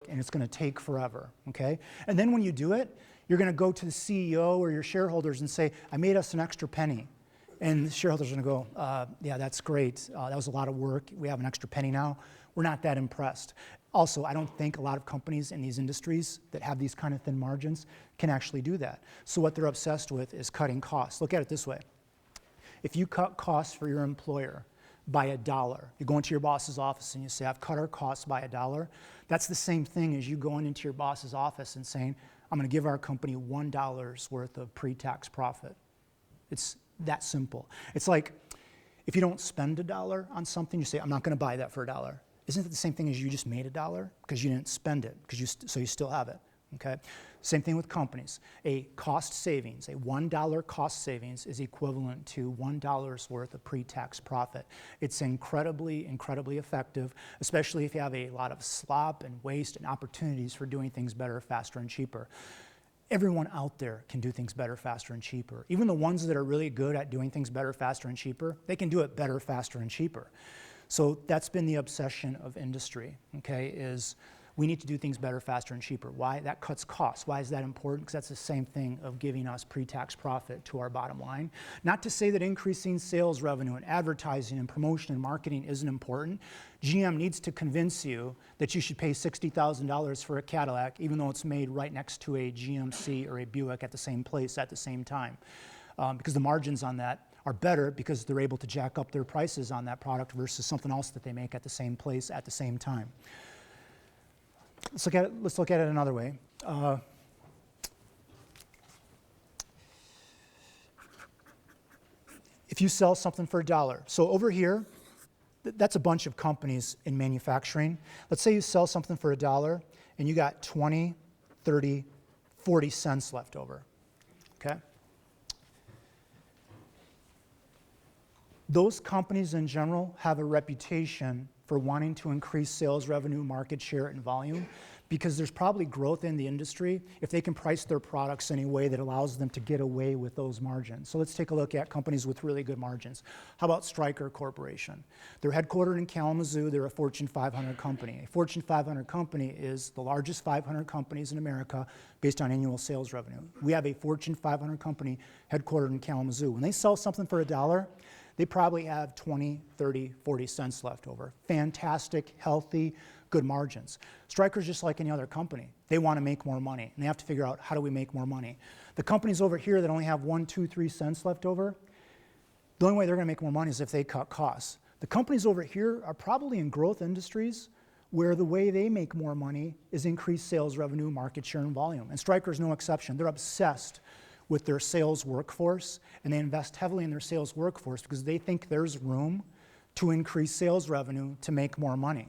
and it's going to take forever, okay? And then when you do it, you're going to go to the CEO or your shareholders and say, I made us an extra penny. And the shareholders are going to go, yeah, that's great. That was a lot of work. We have an extra penny now. We're not that impressed. Also, I don't think a lot of companies in these industries that have these kind of thin margins can actually do that. So what they're obsessed with is cutting costs. Look at it this way. If you cut costs for your employer by $1, you go into your boss's office and you say, I've cut our costs by $1, that's the same thing as you going into your boss's office and saying, I'm going to give our company $1 worth of pre-tax profit. It's that simple. It's like if you don't spend $1 on something, you say, I'm not going to buy that for $1. Isn't it the same thing as you just made $1 because you didn't spend it, so you still have it? Okay. Same thing with companies. A cost savings, a $1 cost savings is equivalent to $1 worth of pre-tax profit. It's incredibly, incredibly effective, especially if you have a lot of slop and waste and opportunities for doing things better, faster, and cheaper. Everyone out there can do things better, faster, and cheaper. Even the ones that are really good at doing things better, faster, and cheaper, they can do it better, faster, and cheaper. So that's been the obsession of industry, okay, is we need to do things better, faster, and cheaper. Why? That cuts costs. Why is that important? Because that's the same thing of giving us pre-tax profit to our bottom line. Not to say that increasing sales revenue and advertising and promotion and marketing isn't important. GM needs to convince you that you should pay $60,000 for a Cadillac, even though it's made right next to a GMC or a Buick at the same place at the same time. Because the margins on that are better because they're able to jack up their prices on that product versus something else that they make at the same place at the same time. Let's look at it another way. If you sell something for $1, so over here, that's a bunch of companies in manufacturing. Let's say you sell something for $1 and you got 20, 30, 40 cents left over, okay? Those companies in general have a reputation for wanting to increase sales revenue, market share, and volume because there's probably growth in the industry if they can price their products in a way that allows them to get away with those margins. So let's take a look at companies with really good margins. How about Stryker Corporation? They're headquartered in Kalamazoo. They're a Fortune 500 company. A Fortune 500 company is the largest 500 companies in America based on annual sales revenue. We have a Fortune 500 company headquartered in Kalamazoo. When they sell something for $1, they probably have 20, 30, 40 cents left over. Fantastic, healthy, good margins. Stryker's just like any other company. They want to make more money, and they have to figure out how do we make more money. The companies over here that only have 1, 2, 3 cents left over, the only way they're going to make more money is if they cut costs. The companies over here are probably in growth industries where the way they make more money is increase sales revenue, market share, and volume. And Stryker's no exception. They're obsessed with their sales workforce, and they invest heavily in their sales workforce because they think there's room to increase sales revenue to make more money.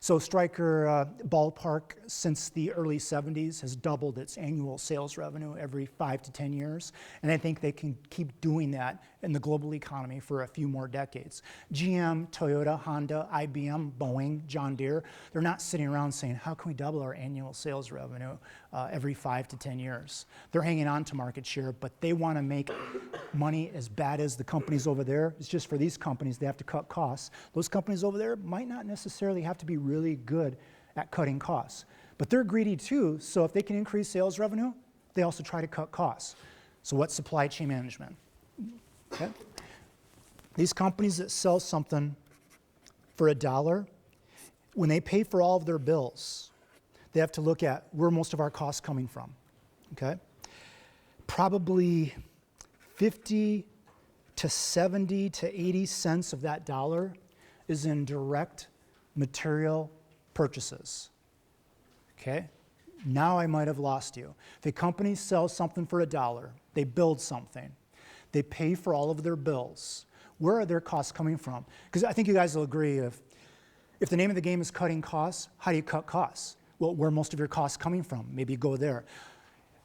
So Stryker Ballpark, since the early 70s, has doubled its annual sales revenue every 5 to 10 years, and I think they can keep doing that in the global economy for a few more decades. GM, Toyota, Honda, IBM, Boeing, John Deere, they're not sitting around saying, how can we double our annual sales revenue every 5 to 10 years? They're hanging on to market share, but they want to make money as bad as the companies over there. It's just for these companies, they have to cut costs. Those companies over there might not necessarily have to be really good at cutting costs, but they're greedy too, so if they can increase sales revenue, they also try to cut costs. So what's supply chain management? Okay. These companies that sell something for $1, when they pay for all of their bills, they have to look at where most of our costs coming from, okay? Probably 50 to 70 to 80 cents of that dollar is in direct material purchases, okay? Now I might have lost you. If a company sells something for $1, they build something, they pay for all of their bills. Where are their costs coming from? Because I think you guys will agree, if the name of the game is cutting costs, how do you cut costs? Well, where are most of your costs coming from? Maybe go there.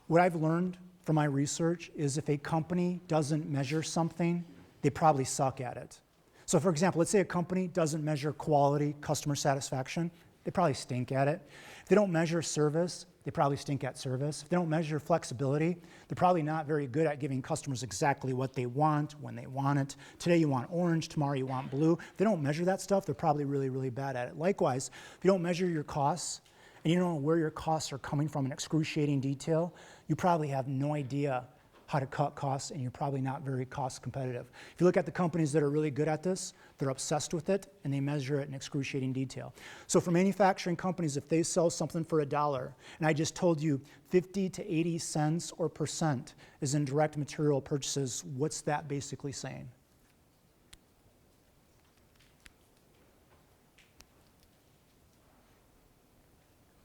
What I've learned from my research is if a company doesn't measure something, they probably suck at it. So for example, let's say a company doesn't measure quality, customer satisfaction, they probably stink at it. If they don't measure service, they probably stink at service. If they don't measure flexibility, they're probably not very good at giving customers exactly what they want, when they want it. Today you want orange, tomorrow you want blue. If they don't measure that stuff, they're probably really, really bad at it. Likewise, if you don't measure your costs and you don't know where your costs are coming from in excruciating detail, you probably have no idea how to cut costs, and you're probably not very cost competitive. If you look at the companies that are really good at this, they're obsessed with it, and they measure it in excruciating detail. So for manufacturing companies, if they sell something for $1, and I just told you 50 to 80 cents or percent is in direct material purchases, what's that basically saying?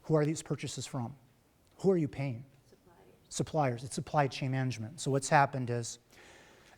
Who are these purchases from? Who are you paying? Suppliers. It's supply chain management. So what's happened is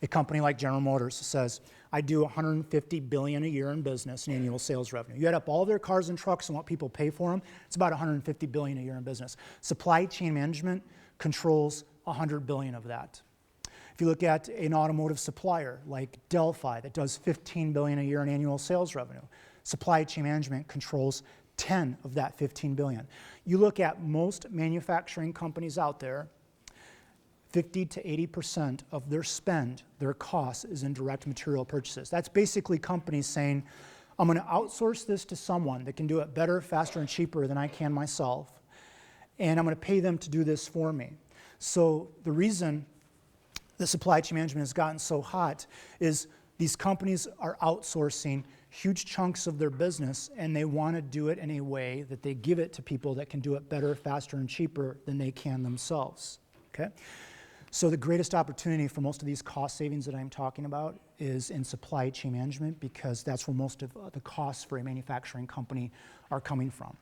a company like General Motors says, I do $150 billion a year in business in annual sales revenue. You add up all their cars and trucks and what people pay for them, it's about $150 billion a year in business. Supply chain management controls $100 billion of that. If you look at an automotive supplier like Delphi that does $15 billion a year in annual sales revenue, supply chain management controls 10 of that 15 billion. You look at most manufacturing companies out there, 50 to 80% of their spend, their cost, is in direct material purchases. That's basically companies saying, I'm going to outsource this to someone that can do it better, faster, and cheaper than I can myself, and I'm going to pay them to do this for me. So the reason the supply chain management has gotten so hot is these companies are outsourcing huge chunks of their business, and they want to do it in a way that they give it to people that can do it better, faster, and cheaper than they can themselves. Okay? So the greatest opportunity for most of these cost savings that I'm talking about is in supply chain management, because that's where most of the costs for a manufacturing company are coming from.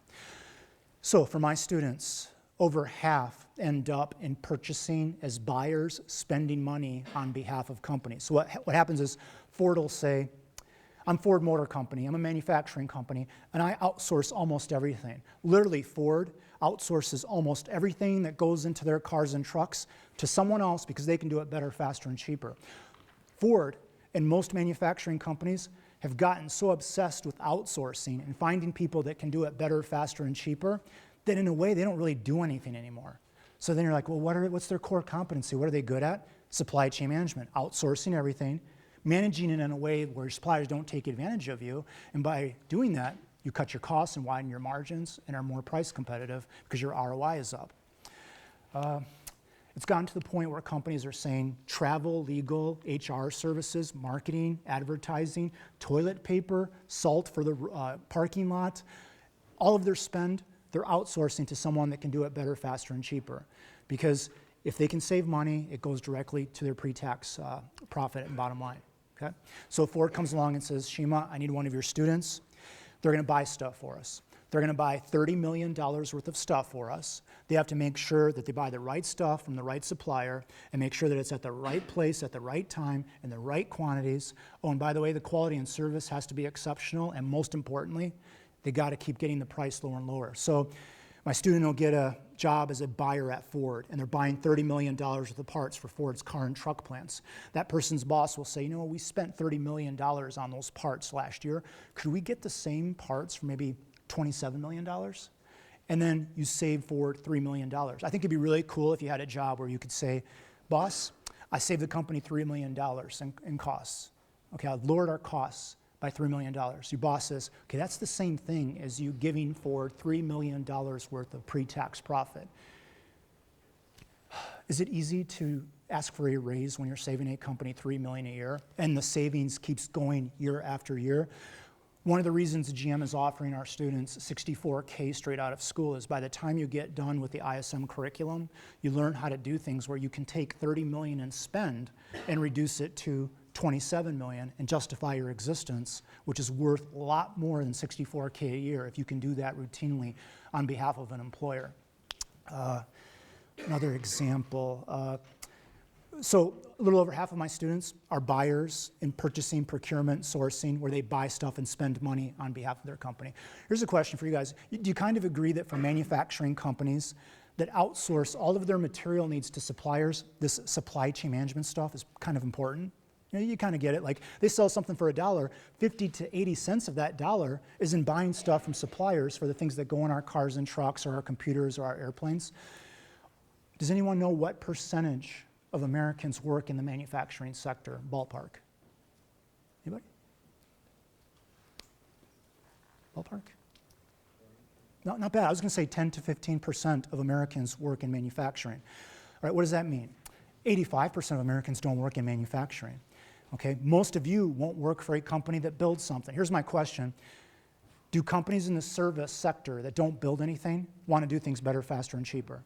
So for my students, over half end up in purchasing as buyers, spending money on behalf of companies. So what happens is Ford will say, I'm Ford Motor Company, I'm a manufacturing company, and I outsource almost everything. Literally, Ford outsources almost everything that goes into their cars and trucks to someone else because they can do it better, faster, and cheaper. Ford and most manufacturing companies have gotten so obsessed with outsourcing and finding people that can do it better, faster, and cheaper that in a way they don't really do anything anymore. So then you're like, well, what's their core competency? What are they good at? Supply chain management, outsourcing everything, managing it in a way where suppliers don't take advantage of you, and by doing that, you cut your costs and widen your margins and are more price competitive because your ROI is up. It's gotten to the point where companies are saying travel, legal, HR services, marketing, advertising, toilet paper, salt for the parking lot, all of their spend, they're outsourcing to someone that can do it better, faster, and cheaper. Because if they can save money, it goes directly to their pre-tax profit and bottom line. Okay? So Ford comes along and says, Sheema, I need one of your students. They're going to buy stuff for us. They're going to buy $30 million worth of stuff for us. They have to make sure that they buy the right stuff from the right supplier and make sure that it's at the right place, at the right time, in the right quantities. Oh, and by the way, the quality and service has to be exceptional, and most importantly, they got to keep getting the price lower and lower. So my student will get a job as a buyer at Ford, and they're buying $30 million worth of parts for Ford's car and truck plants. That person's boss will say, you know, we spent $30 million on those parts last year. Could we get the same parts for maybe $27 million? And then you save Ford $3 million. I think it'd be really cool if you had a job where you could say, boss, I saved the company $3 million in costs. Okay, I've lowered our costs by $3 million. Your boss says, okay, that's the same thing as you giving Ford $3 million worth of pre-tax profit. Is it easy to ask for a raise when you're saving a company $3 million a year and the savings keeps going year after year? One of the reasons the GM is offering our students $64K straight out of school is by the time you get done with the ISM curriculum, you learn how to do things where you can take $30 million in spend and reduce it to $27 million and justify your existence, which is worth a lot more than $64K a year if you can do that routinely on behalf of an employer. Another example. So a little over half of my students are buyers in purchasing, procurement, sourcing, where they buy stuff and spend money on behalf of their company. Here's a question for you guys. Do you kind of agree that for manufacturing companies that outsource all of their material needs to suppliers, this supply chain management stuff is kind of important? You know, you kind of get it. Like they sell something for $1, 50 to 80 cents of that dollar is in buying stuff from suppliers for the things that go in our cars and trucks or our computers or our airplanes. Does anyone know what percentage of Americans work in the manufacturing sector? Ballpark. Anybody? Ballpark? not bad. I was going to say 10 to 15% of Americans work in manufacturing. All right, what does that mean? 85% of Americans don't work in manufacturing. Okay, most of you won't work for a company that builds something. Here's my question. Do companies in the service sector that don't build anything want to do things better, faster, and cheaper?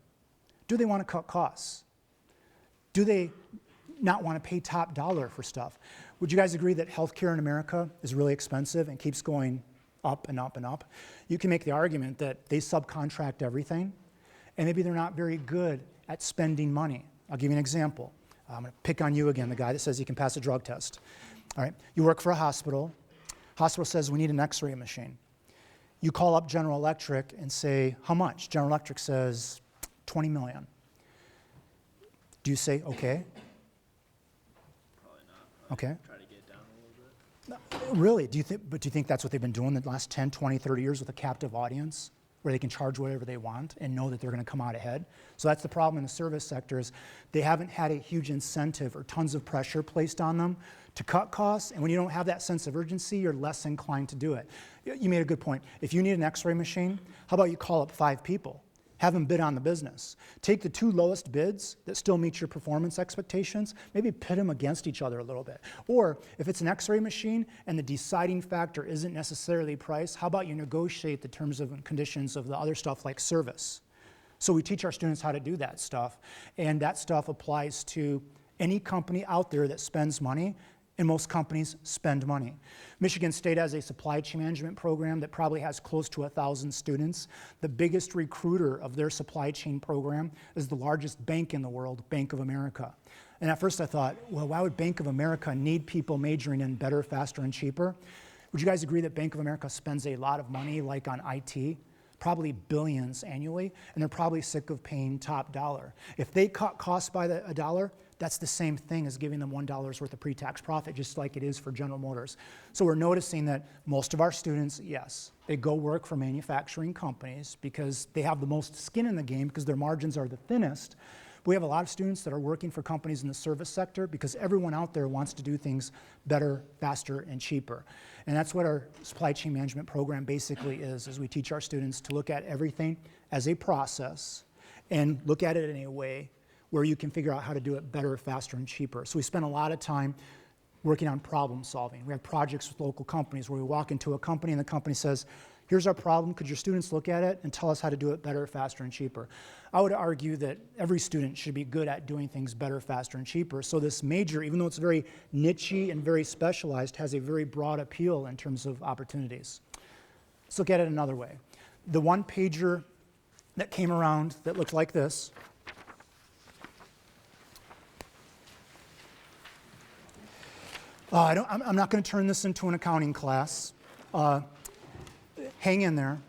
Do they want to cut costs? Do they not want to pay top dollar for stuff? Would you guys agree that healthcare in America is really expensive and keeps going up and up and up? You can make the argument that they subcontract everything, and maybe they're not very good at spending money. I'll give you an example. I'm going to pick on you again, the guy that says he can pass a drug test. All right, you work for a hospital. Hospital says we need an x-ray machine. You call up General Electric and say, how much? General Electric says 20 million. Do you say, okay? Probably not. Okay. Try to get it down a little bit. No, really? Do you think that's what they've been doing the last 10, 20, 30 years with a captive audience, where they can charge whatever they want and know that they're going to come out ahead? So that's the problem in the service sector, is they haven't had a huge incentive or tons of pressure placed on them to cut costs, and when you don't have that sense of urgency, you're less inclined to do it. You made a good point. If you need an x-ray machine, how about you call up 5 people? Have them bid on the business. Take the 2 lowest bids that still meet your performance expectations, maybe pit them against each other a little bit. Or if it's an x-ray machine and the deciding factor isn't necessarily price, how about you negotiate the terms and conditions of the other stuff like service? So we teach our students how to do that stuff, and that stuff applies to any company out there that spends money, and most companies spend money. Michigan State has a supply chain management program that probably has close to 1,000 students. The biggest recruiter of their supply chain program is the largest bank in the world, Bank of America. And at first I thought, well, why would Bank of America need people majoring in better, faster, and cheaper? Would you guys agree that Bank of America spends a lot of money, like on IT? Probably billions annually, and they're probably sick of paying top dollar. If they cut costs by a dollar, that's the same thing as giving them $1 worth of pre-tax profit, just like it is for General Motors. So we're noticing that most of our students, yes, they go work for manufacturing companies because they have the most skin in the game because their margins are the thinnest. But we have a lot of students that are working for companies in the service sector because everyone out there wants to do things better, faster, and cheaper. And that's what our supply chain management program basically is we teach our students to look at everything as a process and look at it in a way where you can figure out how to do it better, faster, and cheaper. So we spend a lot of time working on problem solving. We have projects with local companies where we walk into a company and the company says, here's our problem, could your students look at it and tell us how to do it better, faster, and cheaper? I would argue that every student should be good at doing things better, faster, and cheaper. So this major, even though it's very niche-y and very specialized, has a very broad appeal in terms of opportunities. Let's look at it another way. The one-pager that came around that looked like this, I'm not going to turn this into an accounting class. Hang in there.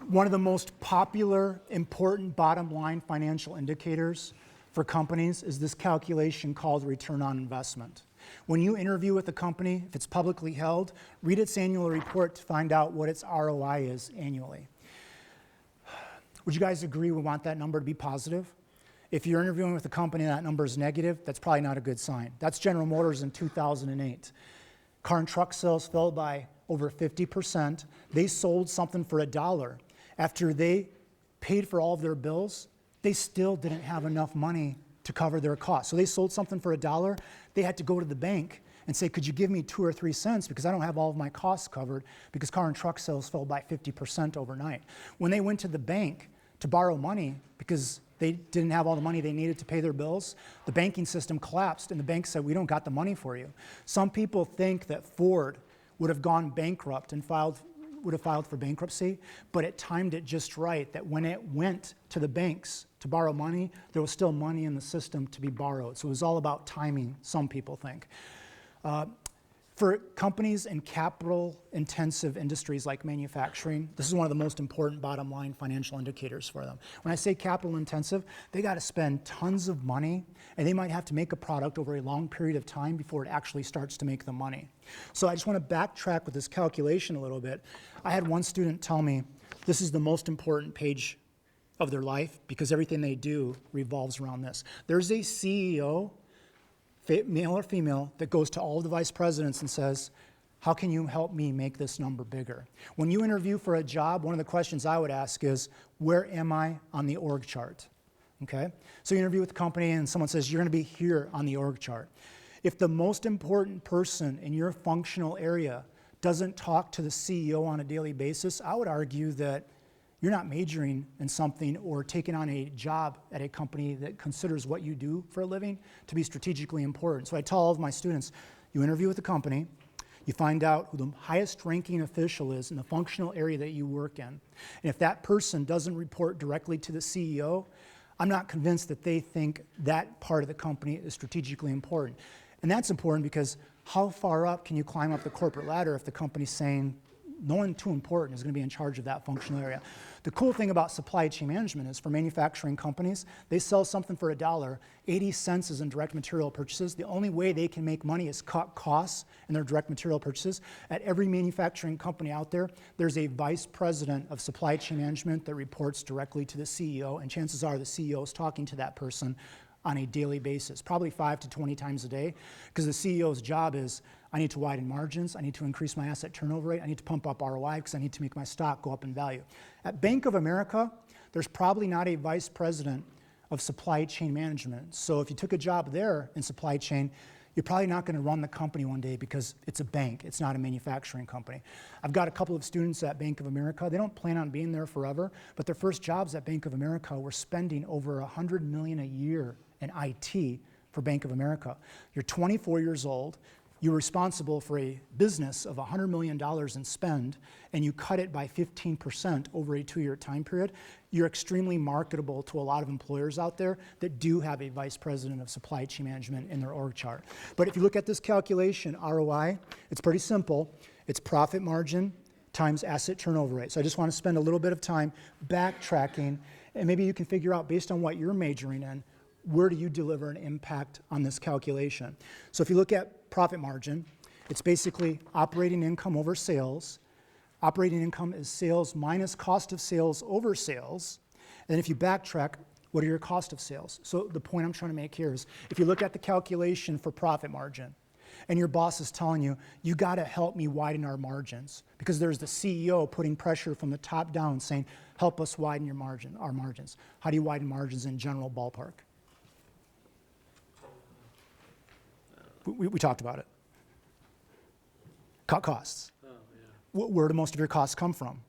One of the most popular, important bottom line financial indicators for companies is this calculation called return on investment. When you interview with a company, if it's publicly held, read its annual report to find out what its ROI is annually. Would you guys agree we want that number to be positive? If you're interviewing with a company and that number is negative, that's probably not a good sign. That's General Motors in 2008. Car and truck sales fell by over 50%. They sold something for $1. After they paid for all of their bills, they still didn't have enough money to cover their costs. So they sold something for $1. They had to go to the bank and say, could you give me 2 or 3 cents because I don't have all of my costs covered because car and truck sales fell by 50% overnight. When they went to the bank to borrow money because they didn't have all the money they needed to pay their bills, the banking system collapsed and the bank said, we don't got the money for you. Some people think that Ford would have gone bankrupt and would have filed for bankruptcy, but it timed it just right that when it went to the banks to borrow money, there was still money in the system to be borrowed. So it was all about timing, some people think. For companies in capital-intensive industries like manufacturing, this is one of the most important bottom line financial indicators for them. When I say capital-intensive, they got to spend tons of money, and they might have to make a product over a long period of time before it actually starts to make the money. So I just want to backtrack with this calculation a little bit. I had one student tell me this is the most important page of their life because everything they do revolves around this. There's a CEO, male or female, that goes to all of the vice presidents and says, How can you help me make this number bigger? When you interview for a job, one of the questions I would ask is, where am I on the org chart? Okay? So you interview with the company and someone says, you're gonna be here on the org chart. If the most important person in your functional area doesn't talk to the CEO on a daily basis, I would argue that you're not majoring in something or taking on a job at a company that considers what you do for a living to be strategically important. So I tell all of my students, you interview with the company, you find out who the highest ranking official is in the functional area that you work in. And if that person doesn't report directly to the CEO, I'm not convinced that they think that part of the company is strategically important. And that's important because how far up can you climb up the corporate ladder if the company's saying no one too important is going to be in charge of that functional area? The cool thing about supply chain management is for manufacturing companies, they sell something for $1, 80 cents is in direct material purchases. The only way they can make money is cut costs in their direct material purchases. At every manufacturing company out there, there's a vice president of supply chain management that reports directly to the CEO, and chances are the CEO is talking to that person on a daily basis, probably 5 to 20 times a day, because the CEO's job is, I need to widen margins, I need to increase my asset turnover rate, I need to pump up ROI because I need to make my stock go up in value. At Bank of America, there's probably not a vice president of supply chain management. So if you took a job there in supply chain, you're probably not going to run the company one day because it's a bank, it's not a manufacturing company. I've got a couple of students at Bank of America. They don't plan on being there forever, but their first jobs at Bank of America were spending over $100 million a year in IT for Bank of America. You're 24 years old, you're responsible for a business of $100 million in spend, and you cut it by 15% over a 2-year time period. You're extremely marketable to a lot of employers out there that do have a vice president of supply chain management in their org chart. But if you look at this calculation, ROI, it's pretty simple. It's profit margin times asset turnover rate. So I just want to spend a little bit of time backtracking, and maybe you can figure out, based on what you're majoring in, where do you deliver an impact on this calculation? So if you look at profit margin, it's basically operating income over sales. Operating income is sales minus cost of sales over sales. And if you backtrack, what are your cost of sales? So the point I'm trying to make here is, if you look at the calculation for profit margin, and your boss is telling you, you got to help me widen our margins, because there's the CEO putting pressure from the top down saying, help us widen our margins. How do you widen margins in general ballpark? We talked about it. Cut costs. Oh, yeah. Where do most of your costs come from?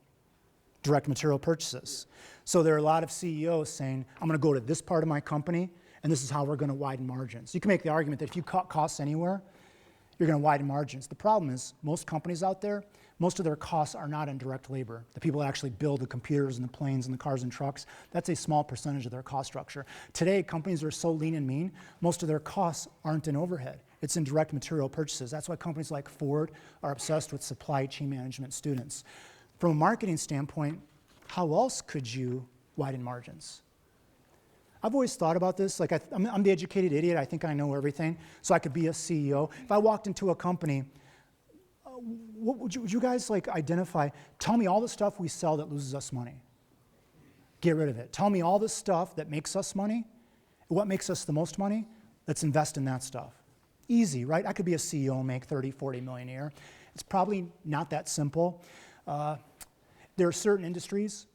Direct material purchases. So there are a lot of CEOs saying, I'm going to go to this part of my company, and this is how we're going to widen margins. You can make the argument that if you cut costs anywhere, you're going to widen margins. The problem is, most companies out there, most of their costs are not in direct labor. The people that actually build the computers and the planes and the cars and trucks, that's a small percentage of their cost structure. Today, companies are so lean and mean, most of their costs aren't in overhead. It's in direct material purchases. That's why companies like Ford are obsessed with supply chain management students. From a marketing standpoint, how else could you widen margins? I've always thought about this. Like, I'm the educated idiot. I think I know everything, so I could be a CEO. If I walked into a company, what would you guys like identify? Tell me all the stuff we sell that loses us money. Get rid of it. Tell me all the stuff that makes us money. What makes us the most money? Let's invest in that stuff. Easy, right? I could be a CEO and make 30, 40 million a year. It's probably not that simple. There are certain industries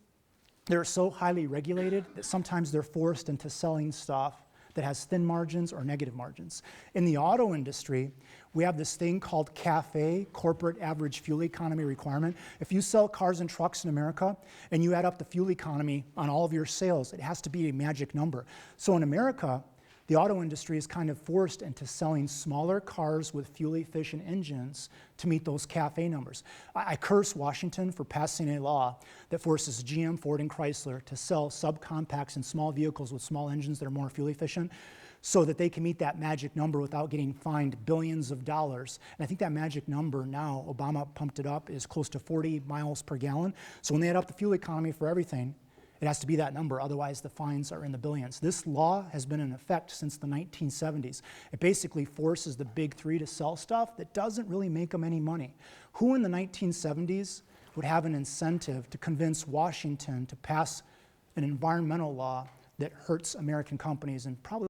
that are so highly regulated that sometimes they're forced into selling stuff that has thin margins or negative margins. In the auto industry, we have this thing called CAFE, Corporate Average Fuel Economy Requirement. If you sell cars and trucks in America and you add up the fuel economy on all of your sales, it has to be a magic number. So in America, the auto industry is kind of forced into selling smaller cars with fuel-efficient engines to meet those CAFE numbers. I curse Washington for passing a law that forces GM, Ford, and Chrysler to sell subcompacts and small vehicles with small engines that are more fuel-efficient so that they can meet that magic number without getting fined billions of dollars. And I think that magic number now, Obama pumped it up, is close to 40 miles per gallon. So when they add up the fuel economy for everything, it has to be that number, otherwise the fines are in the billions. This law has been in effect since the 1970s. It basically forces the big three to sell stuff that doesn't really make them any money. Who in the 1970s would have an incentive to convince Washington to pass an environmental law that hurts American companies and probably